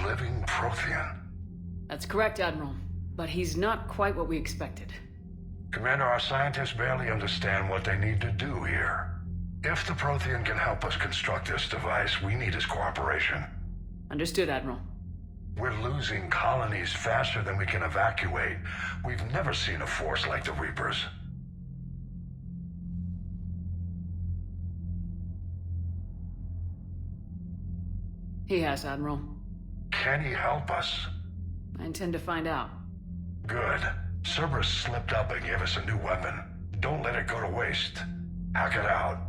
living Prothean? That's correct, Admiral. But he's not quite what we expected. Commander, our scientists barely understand what they need to do here. If the Prothean can help us construct this device, we need his cooperation. Understood, Admiral. We're losing colonies faster than we can evacuate. We've never seen a force like the Reapers. He has, Admiral. Can he help us? I intend to find out. Good. Cerberus slipped up and gave us a new weapon. Don't let it go to waste. Hack it out.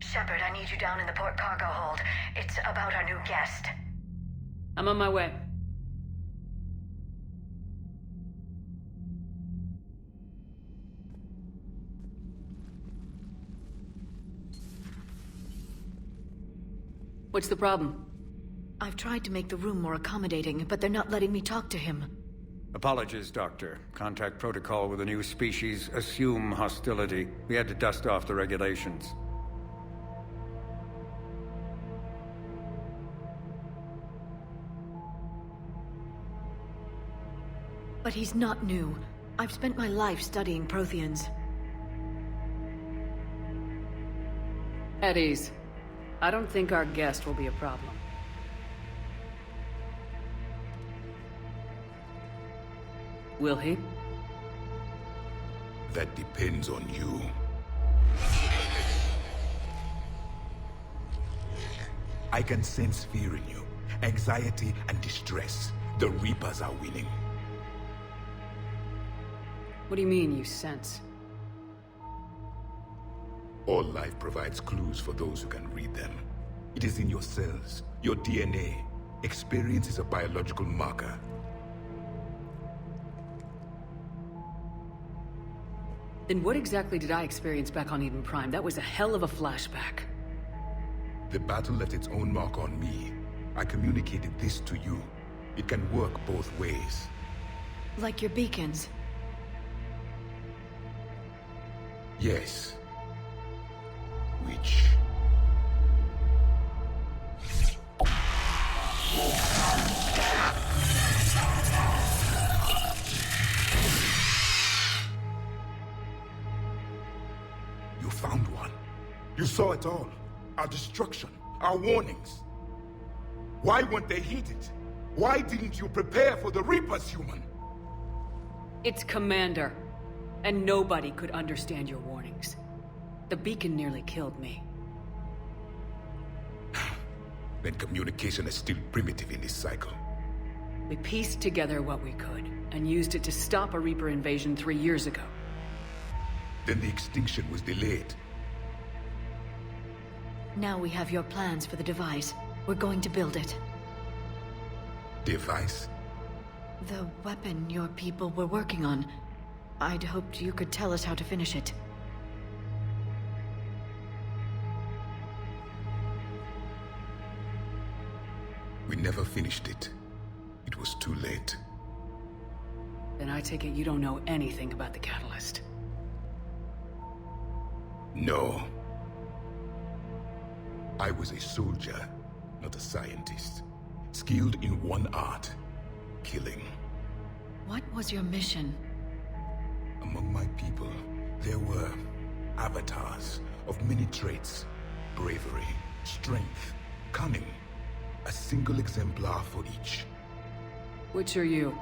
Shepard, I need you down in the port cargo hold. It's about our new guest. I'm on my way. What's the problem? I've tried to make the room more accommodating, but they're not letting me talk to him. Apologies, Doctor. Contact protocol with a new species. Assume hostility. We had to dust off the regulations. But he's not new. I've spent my life studying Protheans. At ease. I don't think our guest will be a problem. Will he? That depends on you. I can sense fear in you, anxiety and distress. The Reapers are winning. What do you mean, you sense? All life provides clues for those who can read them. It is in your cells, your DNA. Experience is a biological marker. Then what exactly did I experience back on Eden Prime? That was a hell of a flashback. The battle left its own mark on me. I communicated this to you. It can work both ways. Like your beacons. Yes. Which... You found one. You saw it all. Our destruction, our warnings. Why weren't they heeded? Why didn't you prepare for the Reapers, human? It's Commander. And nobody could understand your warnings. The beacon nearly killed me. Then communication is still primitive in this cycle. We pieced together what we could, and used it to stop a Reaper invasion 3 years ago. Then the extinction was delayed. Now we have your plans for the device. We're going to build it. Device? The weapon your people were working on. I'd hoped you could tell us how to finish it. We never finished it. It was too late. Then I take it you don't know anything about the catalyst. No. I was a soldier, not a scientist. Skilled in one art, killing. What was your mission? Among my people, there were avatars of many traits. Bravery, strength, cunning. A single exemplar for each. Which are you?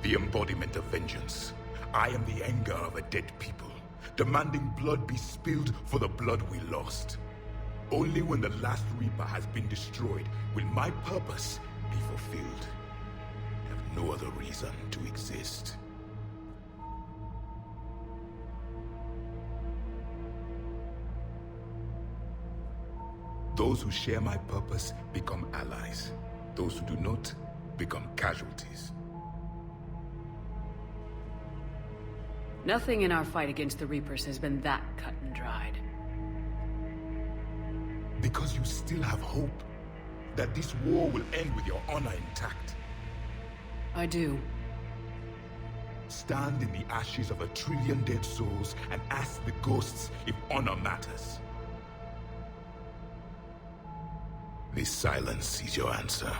The embodiment of vengeance. I am the anger of a dead people, demanding blood be spilled for the blood we lost. Only when the last Reaper has been destroyed will my purpose be fulfilled. I have no other reason to exist. Those who share my purpose become allies. Those who do not become casualties. Nothing in our fight against the Reapers has been that cut and dried. Because you still have hope that this war will end with your honor intact. I do. Stand in the ashes of 1 trillion dead souls and ask the ghosts if honor matters. This silence is your answer.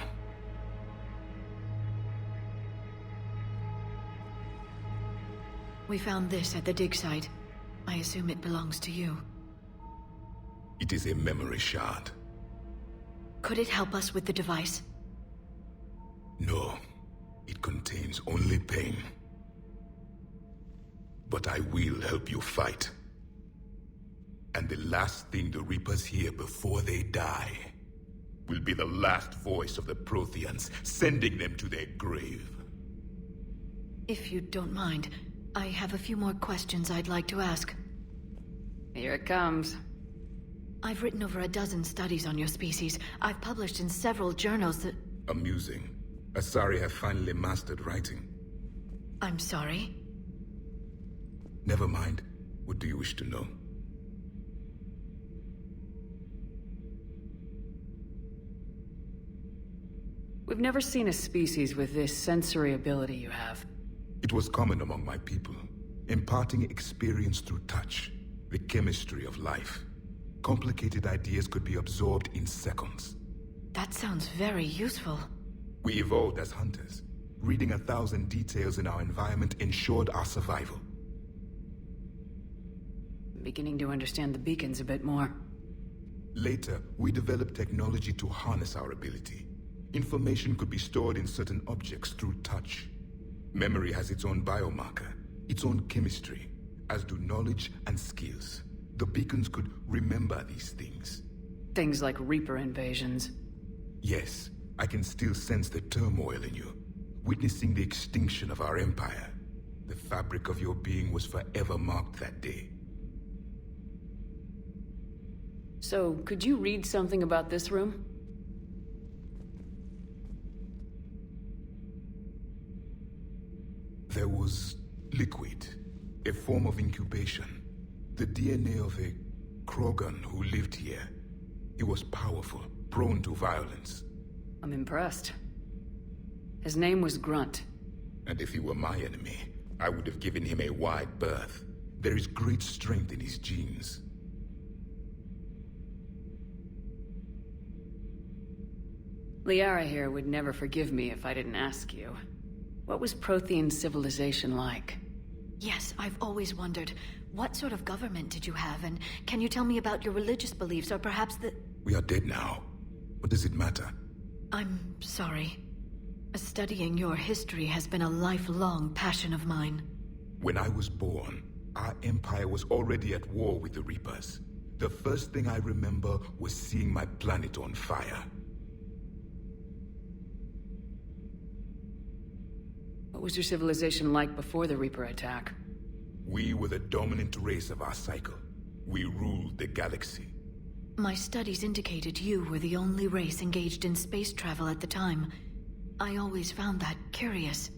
We found this at the dig site. I assume it belongs to you. It is a memory shard. Could it help us with the device? No, it contains only pain. But I will help you fight. And the last thing the Reapers hear before they die will be the last voice of the Protheans, sending them to their grave. If you don't mind, I have a few more questions I'd like to ask. Here it comes. I've written over a dozen studies on your species. I've published in several journals that... Amusing. Asari have finally mastered writing. I'm sorry? Never mind. What do you wish to know? We've never seen a species with this sensory ability you have. It was common among my people, imparting experience through touch, the chemistry of life. Complicated ideas could be absorbed in seconds. That sounds very useful. We evolved as hunters. Reading 1,000 details in our environment ensured our survival. I'm beginning to understand the beacons a bit more. Later, we developed technology to harness our ability. Information could be stored in certain objects through touch. Memory has its own biomarker, its own chemistry, as do knowledge and skills. The beacons could remember these things. Things like Reaper invasions. Yes, I can still sense the turmoil in you, witnessing the extinction of our empire. The fabric of your being was forever marked that day. So, could you read something about this room? There was liquid, a form of incubation. The DNA of a Krogan who lived here. He was powerful, prone to violence. I'm impressed. His name was Grunt. And if he were my enemy, I would have given him a wide berth. There is great strength in his genes. Liara here would never forgive me if I didn't ask you. What was Prothean civilization like? Yes, I've always wondered, what sort of government did you have, and can you tell me about your religious beliefs, or perhaps the... We are dead now. What does it matter? I'm sorry. Studying your history has been a lifelong passion of mine. When I was born, our empire was already at war with the Reapers. The first thing I remember was seeing my planet on fire. What was your civilization like before the Reaper attack? We were the dominant race of our cycle. We ruled the galaxy. My studies indicated you were the only race engaged in space travel at the time. I always found that curious.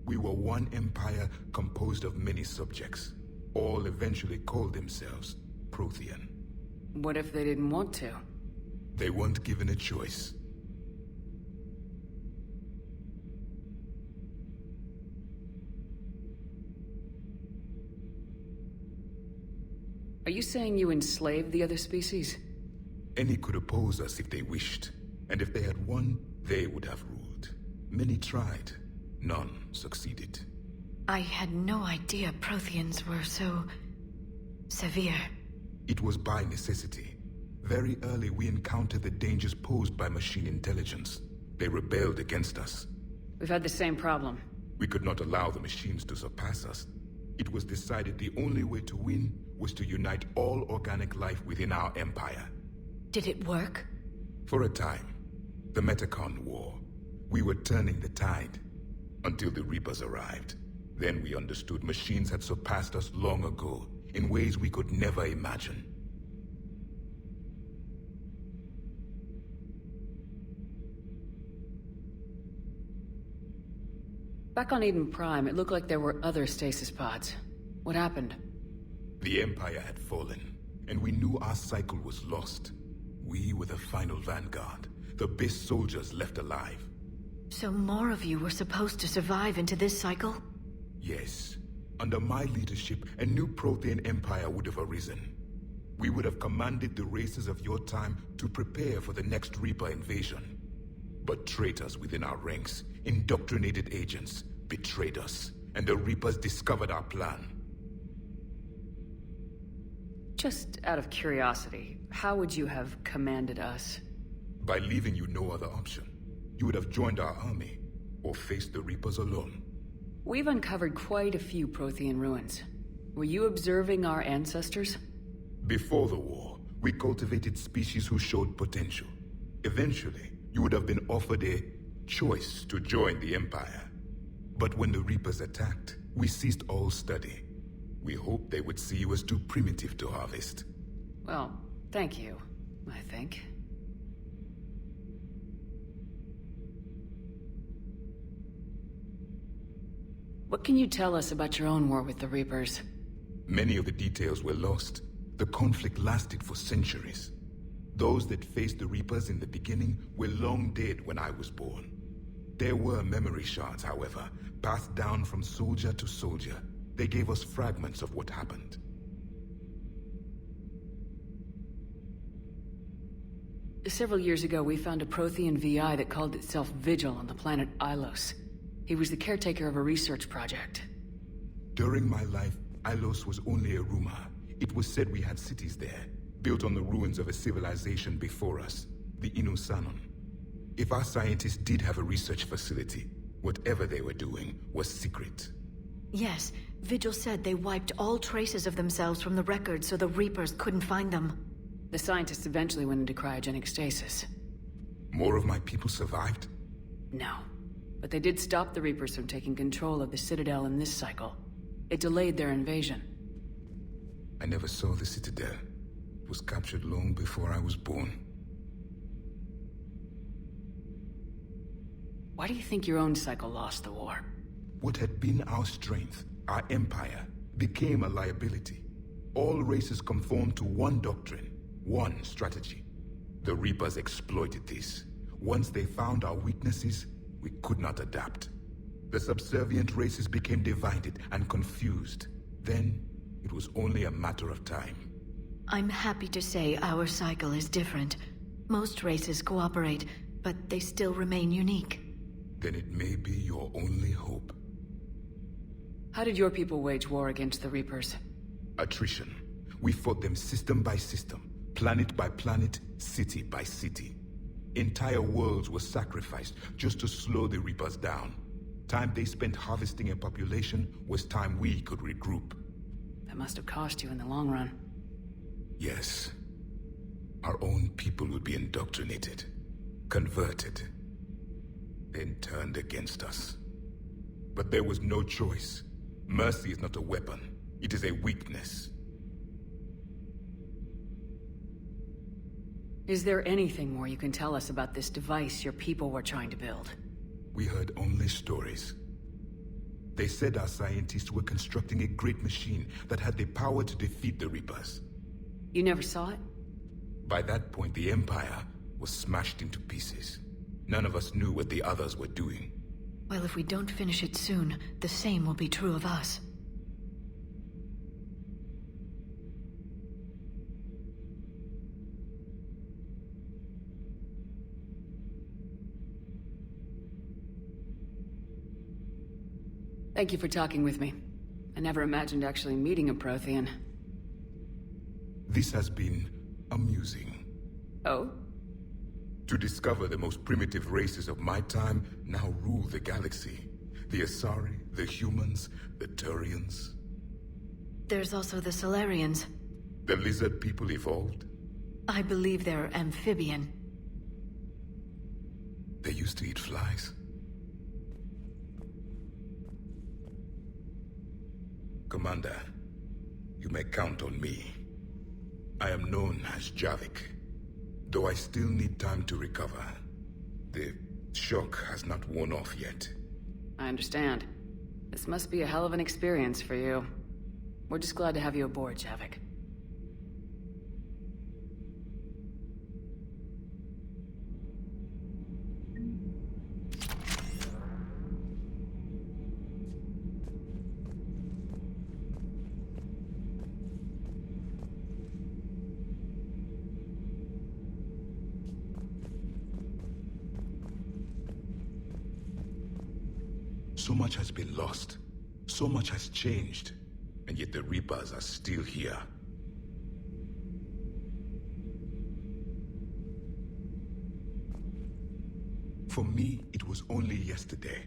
We were one empire composed of many subjects. All eventually called themselves Prothean. What if they didn't want to? They weren't given a choice. Are you saying you enslaved the other species? Any could oppose us if they wished, and if they had won, they would have ruled. Many tried. None succeeded. I had no idea Protheans were so... severe. It was by necessity. Very early we encountered the dangers posed by machine intelligence. They rebelled against us. We've had the same problem. We could not allow the machines to surpass us. It was decided the only way to win was to unite all organic life within our empire. Did it work? For a time. The Metacon War. We were turning the tide. Until the Reapers arrived. Then we understood machines had surpassed us long ago, in ways we could never imagine. Back on Eden Prime, it looked like there were other stasis pods. What happened? The Empire had fallen, and we knew our cycle was lost. We were the final vanguard, the best soldiers left alive. So more of you were supposed to survive into this cycle? Yes. Under my leadership, a new Prothean empire would have arisen. We would have commanded the races of your time to prepare for the next Reaper invasion. But traitors within our ranks, indoctrinated agents, betrayed us, and the Reapers discovered our plan. Just out of curiosity, how would you have commanded us? By leaving you no other option. You would have joined our army, or faced the Reapers alone. We've uncovered quite a few Prothean ruins. Were you observing our ancestors? Before the war, we cultivated species who showed potential. Eventually, you would have been offered a choice to join the Empire. But when the Reapers attacked, we ceased all study. We hoped they would see you as too primitive to harvest. Well, thank you, I think. What can you tell us about your own war with the Reapers? Many of the details were lost. The conflict lasted for centuries. Those that faced the Reapers in the beginning were long dead when I was born. There were memory shards, however, passed down from soldier to soldier. They gave us fragments of what happened. Several years ago, we found a Prothean VI that called itself Vigil on the planet Ilos. He was the caretaker of a research project. During my life, Ilos was only a rumor. It was said we had cities there, built on the ruins of a civilization before us, the Inusanon. If our scientists did have a research facility, whatever they were doing was secret. Yes, Vigil said they wiped all traces of themselves from the records so the Reapers couldn't find them. The scientists eventually went into cryogenic stasis. More of my people survived? No. But they did stop the Reapers from taking control of the Citadel in this cycle. It delayed their invasion. I never saw the Citadel. It was captured long before I was born. Why do you think your own cycle lost the war? What had been our strength, our empire, became a liability. All races conformed to one doctrine, one strategy. The Reapers exploited this. Once they found our weaknesses, we could not adapt. The subservient races became divided and confused. Then, it was only a matter of time. I'm happy to say our cycle is different. Most races cooperate, but they still remain unique. Then it may be your only hope. How did your people wage war against the Reapers? Attrition. We fought them system by system, planet by planet, city by city. Entire worlds were sacrificed just to slow the Reapers down. Time they spent harvesting a population was time we could regroup. That must have cost you in the long run. Yes. Our own people would be indoctrinated, converted, then turned against us. But there was no choice. Mercy is not a weapon. It is a weakness. Is there anything more you can tell us about this device your people were trying to build? We heard only stories. They said our scientists were constructing a great machine that had the power to defeat the Reapers. You never saw it? By that point, the Empire was smashed into pieces. None of us knew what the others were doing. Well, if we don't finish it soon, the same will be true of us. Thank you for talking with me. I never imagined actually meeting a Prothean. This has been amusing. Oh? To discover the most primitive races of my time now rule the galaxy. The Asari, the humans, the Turians. There's also the Solarians. The lizard people evolved. I believe they're amphibian. They used to eat flies. Commander, you may count on me. I am known as Javik, though I still need time to recover. The shock has not worn off yet. I understand. This must be a hell of an experience for you. We're just glad to have you aboard, Javik. So much has been lost. So much has changed. And yet the Reapers are still here. For me, it was only yesterday.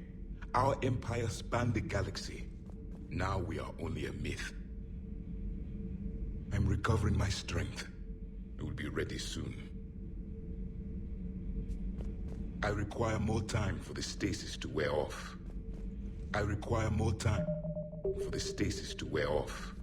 Our empire spanned the galaxy. Now we are only a myth. I'm recovering my strength. I will be ready soon. I require more time for the stasis to wear off. I require more time for the stasis to wear off.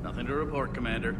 Nothing to report, Commander.